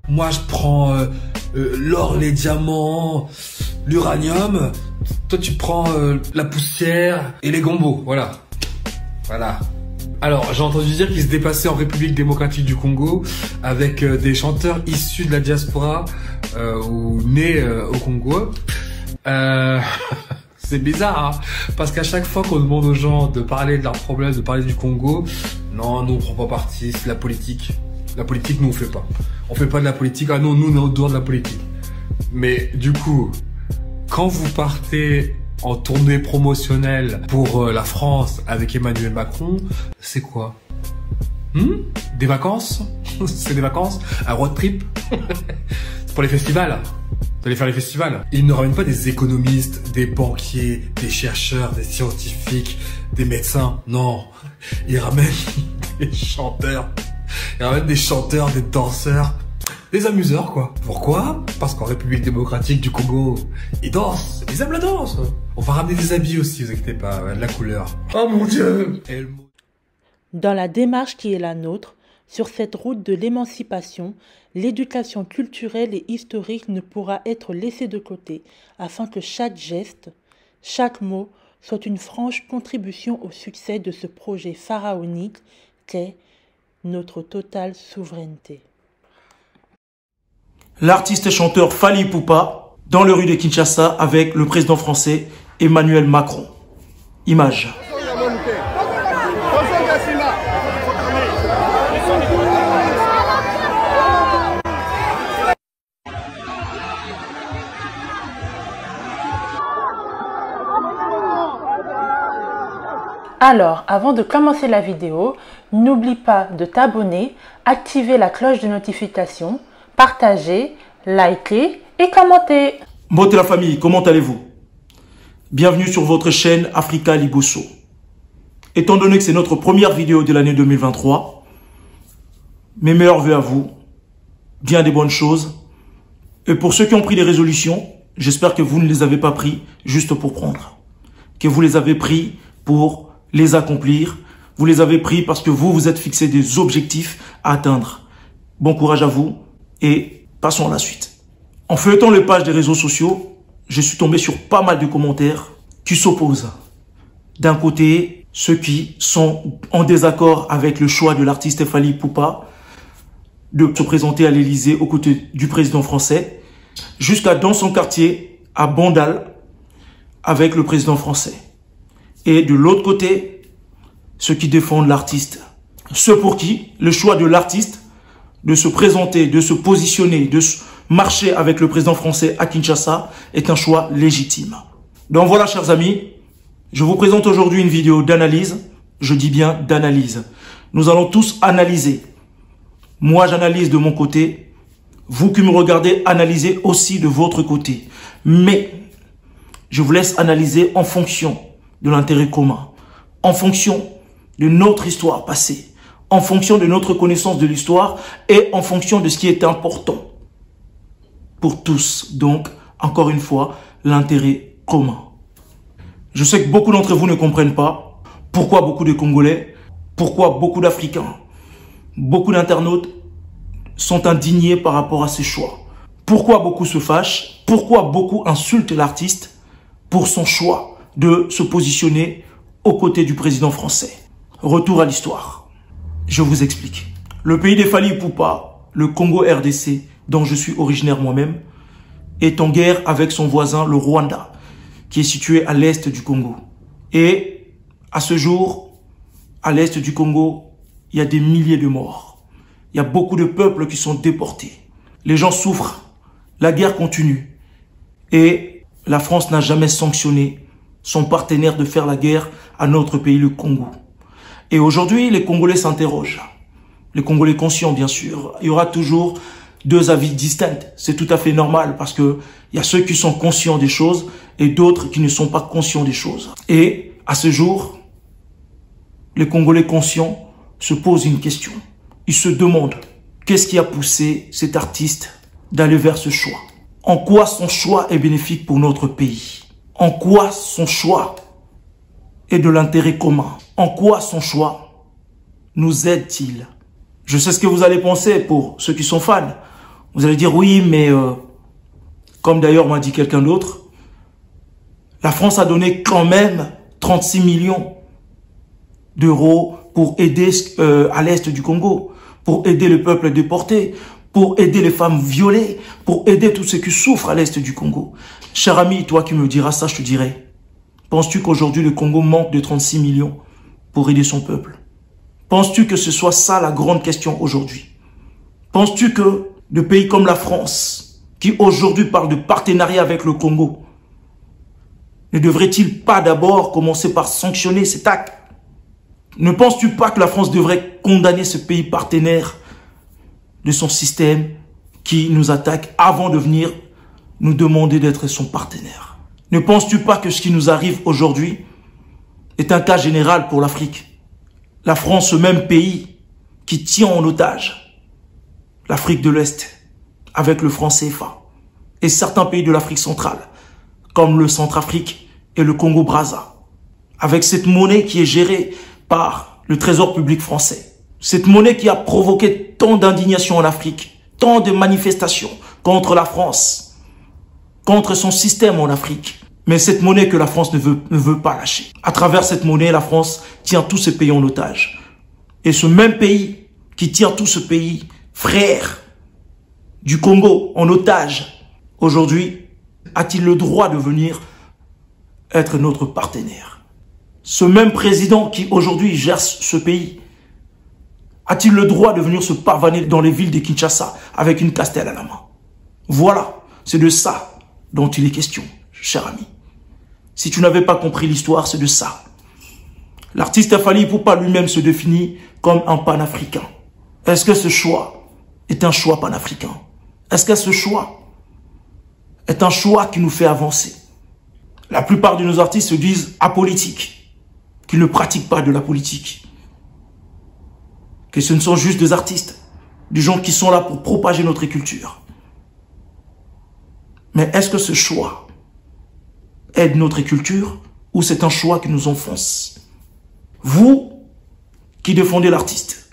Moi, je prends l'or, les diamants, l'uranium. Toi, tu prends la poussière et les gombos. Voilà. Voilà. Alors, j'ai entendu dire qu'il se déplaçait en République démocratique du Congo avec des chanteurs issus de la diaspora ou nés au Congo. C'est bizarre, hein, parce qu'à chaque fois qu'on demande aux gens de parler de leurs problèmes, de parler du Congo, non, nous on prend pas parti, c'est la politique. La politique, nous on fait pas. On fait pas de la politique, ah non, nous on est au dehors de la politique. Mais du coup, quand vous partez en tournée promotionnelle pour la France avec Emmanuel Macron, c'est quoi? Des vacances? C'est des vacances? Un road trip? C'est pour les festivals? Vous allez faire les festivals. Ils ne ramènent pas des économistes, des banquiers, des chercheurs, des scientifiques, des médecins. Non, ils ramènent des chanteurs. Ils ramènent des chanteurs, des danseurs, des amuseurs, quoi. Pourquoi? Parce qu'en République démocratique du Congo, ils dansent. Ils aiment la danse. On va ramener des habits aussi, vous inquiétez pas, de la couleur. Oh mon Dieu! Dans la démarche qui est la nôtre, sur cette route de l'émancipation, l'éducation culturelle et historique ne pourra être laissée de côté afin que chaque geste, chaque mot soit une franche contribution au succès de ce projet pharaonique qu'est notre totale souveraineté. L'artiste et chanteur Fally Ipupa dans les rues de Kinshasa avec le président français Emmanuel Macron. Image. Alors, avant de commencer la vidéo, n'oublie pas de t'abonner, activer la cloche de notification, partager, liker et commenter. Mbote la famille, comment allez-vous? Bienvenue sur votre chaîne Africa Liboso. Étant donné que c'est notre première vidéo de l'année 2023, mes meilleurs vœux à vous, bien des bonnes choses. Et pour ceux qui ont pris des résolutions, j'espère que vous ne les avez pas pris juste pour prendre. Que vous les avez pris pour les accomplir. Vous les avez pris parce que vous vous êtes fixé des objectifs à atteindre. Bon courage à vous et passons à la suite. En feuilletant les pages des réseaux sociaux, je suis tombé sur pas mal de commentaires qui s'opposent. D'un côté, ceux qui sont en désaccord avec le choix de l'artiste Fally Ipupa de se présenter à l'Élysée aux côtés du président français, jusqu'à dans son quartier à Bandal avec le président français. Et de l'autre côté, ceux qui défendent l'artiste. Ceux pour qui le choix de l'artiste de se présenter, de se positionner, de marcher avec le président français à Kinshasa est un choix légitime. Donc voilà, chers amis, je vous présente aujourd'hui une vidéo d'analyse. Je dis bien d'analyse. Nous allons tous analyser. Moi, j'analyse de mon côté. Vous qui me regardez, analysez aussi de votre côté. Mais je vous laisse analyser en fonction de l'intérêt commun, en fonction de notre histoire passée, en fonction de notre connaissance de l'histoire et en fonction de ce qui est important pour tous. Donc, encore une fois, l'intérêt commun. Je sais que beaucoup d'entre vous ne comprennent pas pourquoi beaucoup de Congolais, pourquoi beaucoup d'Africains, beaucoup d'internautes sont indignés par rapport à ces choix. Pourquoi beaucoup se fâchent, pourquoi beaucoup insultent l'artiste pour son choix de se positionner aux côtés du président français. Retour à l'histoire. Je vous explique. Le pays des Fally Ipupa, le Congo RDC, dont je suis originaire moi-même, est en guerre avec son voisin, le Rwanda, qui est situé à l'est du Congo. Et à ce jour, à l'est du Congo, il y a des milliers de morts. Il y a beaucoup de peuples qui sont déportés. Les gens souffrent. La guerre continue. Et la France n'a jamais sanctionné son partenaire de faire la guerre à notre pays, le Congo. Et aujourd'hui, les Congolais s'interrogent. Les Congolais conscients, bien sûr. Il y aura toujours deux avis distincts. C'est tout à fait normal parce que il y a ceux qui sont conscients des choses et d'autres qui ne sont pas conscients des choses. Et à ce jour, les Congolais conscients se posent une question. Ils se demandent qu'est-ce qui a poussé cet artiste d'aller vers ce choix. En quoi son choix est bénéfique pour notre pays? En quoi son choix est de l'intérêt commun? En quoi son choix nous aide-t-il? Je sais ce que vous allez penser pour ceux qui sont fans. Vous allez dire, oui, mais comme d'ailleurs m'a dit quelqu'un d'autre, la France a donné quand même 36 millions d'euros pour aider à l'est du Congo, pour aider le peuple déporté, pour aider les femmes violées, pour aider tous ceux qui souffrent à l'est du Congo. Cher ami, toi qui me diras ça, je te dirai, penses-tu qu'aujourd'hui le Congo manque de 36 millions pour aider son peuple? Penses-tu que ce soit ça la grande question aujourd'hui? Penses-tu que des pays comme la France, qui aujourd'hui parle de partenariat avec le Congo, ne devrait-il pas d'abord commencer par sanctionner cet acte? Ne penses-tu pas que la France devrait condamner ce pays partenaire de son système qui nous attaque avant de venir nous demander d'être son partenaire? Ne penses-tu pas que ce qui nous arrive aujourd'hui est un cas général pour l'Afrique? La France, ce même pays qui tient en otage l'Afrique de l'Est avec le franc CFA et certains pays de l'Afrique centrale comme le Centrafrique et le Congo-Brazza, avec cette monnaie qui est gérée par le Trésor public français. Cette monnaie qui a provoqué tant d'indignation en Afrique, tant de manifestations contre la France, contre son système en Afrique. Mais cette monnaie que la France ne veut pas lâcher. À travers cette monnaie, la France tient tous ces pays en otage. Et ce même pays qui tient tout ce pays, frère du Congo, en otage, aujourd'hui, a-t-il le droit de venir être notre partenaire? Ce même président qui aujourd'hui gère ce pays, a-t-il le droit de venir se pavaner dans les villes de Kinshasa avec une castelle à la main? Voilà, c'est de ça dont il est question, cher ami. Si tu n'avais pas compris l'histoire, c'est de ça. L'artiste Fally Ipupa lui-même se définit comme un panafricain. Est-ce que ce choix est un choix panafricain? Est-ce que ce choix est un choix qui nous fait avancer? La plupart de nos artistes se disent apolitiques, qu'ils ne pratiquent pas de la politique, que ce ne sont juste des artistes, des gens qui sont là pour propager notre culture. Mais est-ce que ce choix aide notre culture ou c'est un choix qui nous enfonce? Vous qui défendez l'artiste,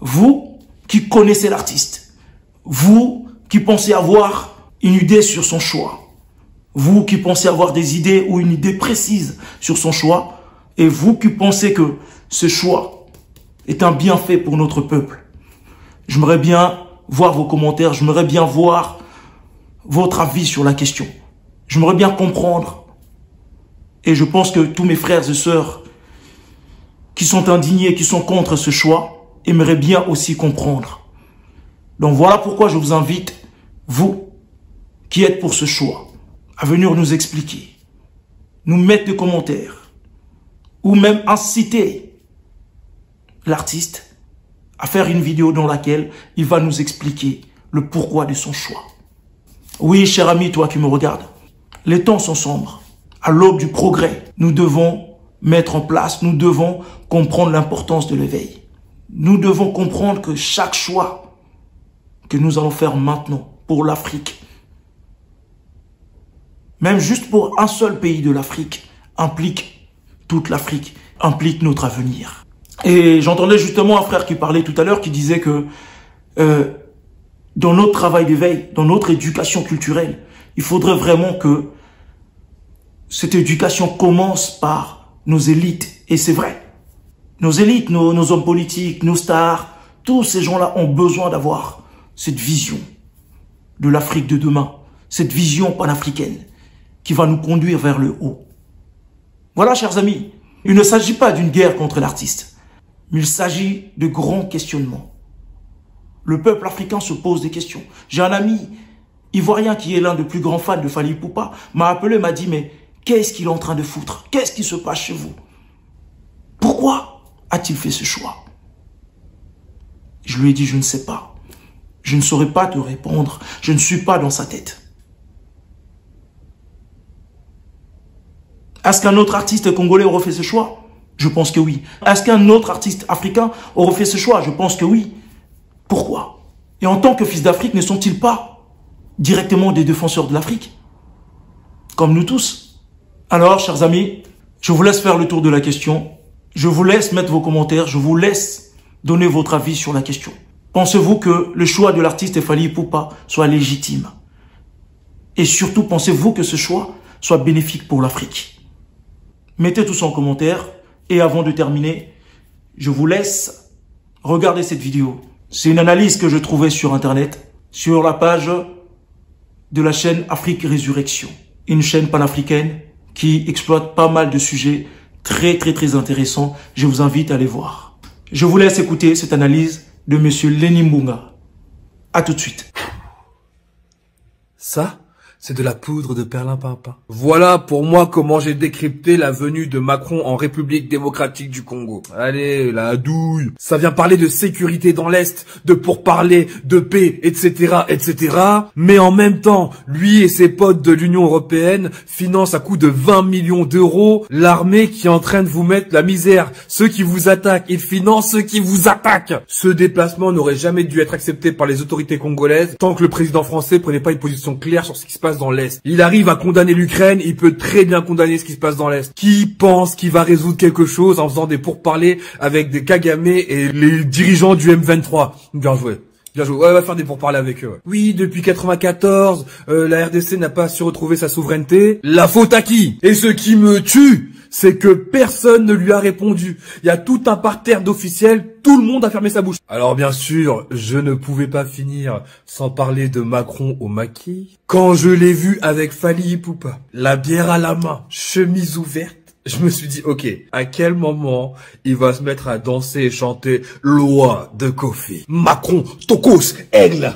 vous qui connaissez l'artiste, vous qui pensez avoir une idée sur son choix, vous qui pensez avoir des idées ou une idée précise sur son choix, et vous qui pensez que ce choix est un bienfait pour notre peuple, j'aimerais bien voir vos commentaires, j'aimerais bien voir votre avis sur la question. J'aimerais bien comprendre. Et je pense que tous mes frères et sœurs qui sont indignés, qui sont contre ce choix, aimeraient bien aussi comprendre. Donc voilà pourquoi je vous invite, vous qui êtes pour ce choix, à venir nous expliquer, nous mettre des commentaires, ou même inciter l'artiste à faire une vidéo dans laquelle il va nous expliquer le pourquoi de son choix. Oui, cher ami, toi qui me regardes, les temps sont sombres. À l'aube du progrès, nous devons mettre en place, nous devons comprendre l'importance de l'éveil. Nous devons comprendre que chaque choix que nous allons faire maintenant pour l'Afrique, même juste pour un seul pays de l'Afrique, implique toute l'Afrique, implique notre avenir. Et j'entendais justement un frère qui parlait tout à l'heure, qui disait que dans notre travail d'éveil, dans notre éducation culturelle, il faudrait vraiment que cette éducation commence par nos élites. Et c'est vrai. Nos élites, nos hommes politiques, nos stars, tous ces gens-là ont besoin d'avoir cette vision de l'Afrique de demain, cette vision panafricaine qui va nous conduire vers le haut. Voilà, chers amis, il ne s'agit pas d'une guerre contre l'artiste, mais il s'agit de grands questionnements. Le peuple africain se pose des questions. J'ai un ami ivoirien qui est l'un des plus grands fans de Fally Ipupa, m'a appelé, m'a dit, mais qu'est-ce qu'il est en train de foutre? Qu'est-ce qui se passe chez vous? Pourquoi a-t-il fait ce choix? Je lui ai dit, je ne sais pas. Je ne saurais pas te répondre. Je ne suis pas dans sa tête. Est-ce qu'un autre artiste congolais aurait fait ce choix? Je pense que oui. Est-ce qu'un autre artiste africain aurait fait ce choix? Je pense que oui. Pourquoi? Et en tant que fils d'Afrique, ne sont-ils pas directement des défenseurs de l'Afrique? Comme nous tous. Alors, chers amis, je vous laisse faire le tour de la question. Je vous laisse mettre vos commentaires. Je vous laisse donner votre avis sur la question. Pensez-vous que le choix de l'artiste Fally Ipupa soit légitime? Et surtout, pensez-vous que ce choix soit bénéfique pour l'Afrique? Mettez tout ça en commentaire. Et avant de terminer, je vous laisse regarder cette vidéo. C'est une analyse que je trouvais sur Internet, sur la page de la chaîne Afrique Résurrection. Une chaîne panafricaine qui exploite pas mal de sujets très intéressants. Je vous invite à aller voir. Je vous laisse écouter cette analyse de Monsieur Lenny Mbunga. À tout de suite. Ça, c'est de la poudre de perlimpinpin. Voilà pour moi comment j'ai décrypté la venue de Macron en République démocratique du Congo. Allez, la douille. Ça vient parler de sécurité dans l'Est, de pourparlers, de paix, etc., etc. Mais en même temps, lui et ses potes de l'Union européenne financent à coût de 20 millions d'euros l'armée qui est en train de vous mettre la misère. Ceux qui vous attaquent, ils financent ceux qui vous attaquent. Ce déplacement n'aurait jamais dû être accepté par les autorités congolaises tant que le président français prenait pas une position claire sur ce qui se passe dans l'Est. Il arrive à condamner l'Ukraine, il peut très bien condamner ce qui se passe dans l'Est. Qui pense qu'il va résoudre quelque chose en faisant des pourparlers avec des Kagame et les dirigeants du M23? Bien joué. Bien joué. Ouais, on va faire des pourparlers avec eux. Ouais. Oui, depuis 94, la RDC n'a pas su retrouver sa souveraineté. La faute à qui? Et ce qui me tue, c'est que personne ne lui a répondu. Il y a tout un parterre d'officiels, tout le monde a fermé sa bouche. Alors bien sûr, je ne pouvais pas finir sans parler de Macron au maquis. Quand je l'ai vu avec Fally Ipupa, la bière à la main, chemise ouverte, je me suis dit, ok, à quel moment il va se mettre à danser et chanter Loi de Kofi? Macron, Tokos, Aigle.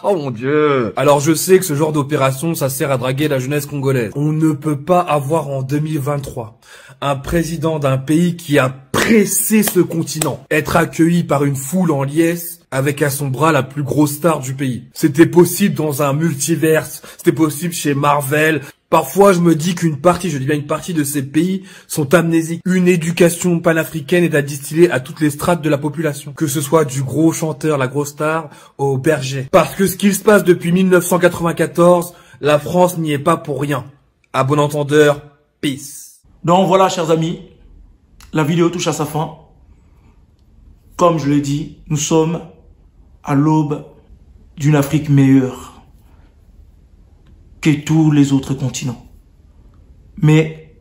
Oh mon Dieu. Alors je sais que ce genre d'opération, ça sert à draguer la jeunesse congolaise. On ne peut pas avoir en 2023 un président d'un pays qui a pressé ce continent, être accueilli par une foule en liesse avec à son bras la plus grosse star du pays. C'était possible dans un multiverse, c'était possible chez Marvel. Parfois, je me dis qu'une partie, je dis bien une partie de ces pays sont amnésiques. Une éducation panafricaine est à distiller à toutes les strates de la population. Que ce soit du gros chanteur, la grosse star, au berger. Parce que ce qu'il se passe depuis 1994, la France n'y est pas pour rien. À bon entendeur, peace. Donc voilà, chers amis, la vidéo touche à sa fin. Comme je l'ai dit, nous sommes à l'aube d'une Afrique meilleure que tous les autres continents. Mais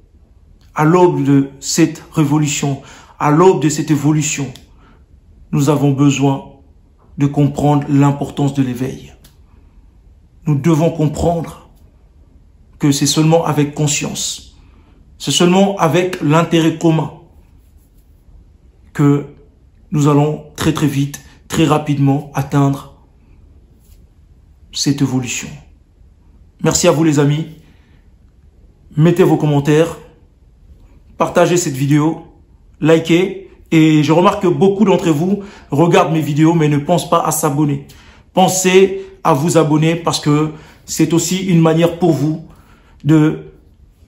à l'aube de cette révolution, à l'aube de cette évolution, nous avons besoin de comprendre l'importance de l'éveil. Nous devons comprendre que c'est seulement avec conscience, c'est seulement avec l'intérêt commun que nous allons très vite, très rapidement atteindre cette évolution. Merci à vous les amis. Mettez vos commentaires, partagez cette vidéo, likez. Et je remarque que beaucoup d'entre vous regardent mes vidéos mais ne pensent pas à s'abonner. Pensez à vous abonner parce que c'est aussi une manière pour vous de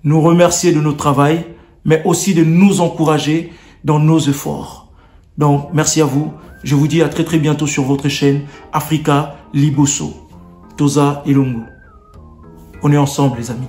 nous remercier de notre travail, mais aussi de nous encourager dans nos efforts. Donc, merci à vous. Je vous dis à très bientôt sur votre chaîne Africa Liboso. Toza Ilungu. On est ensemble les amis.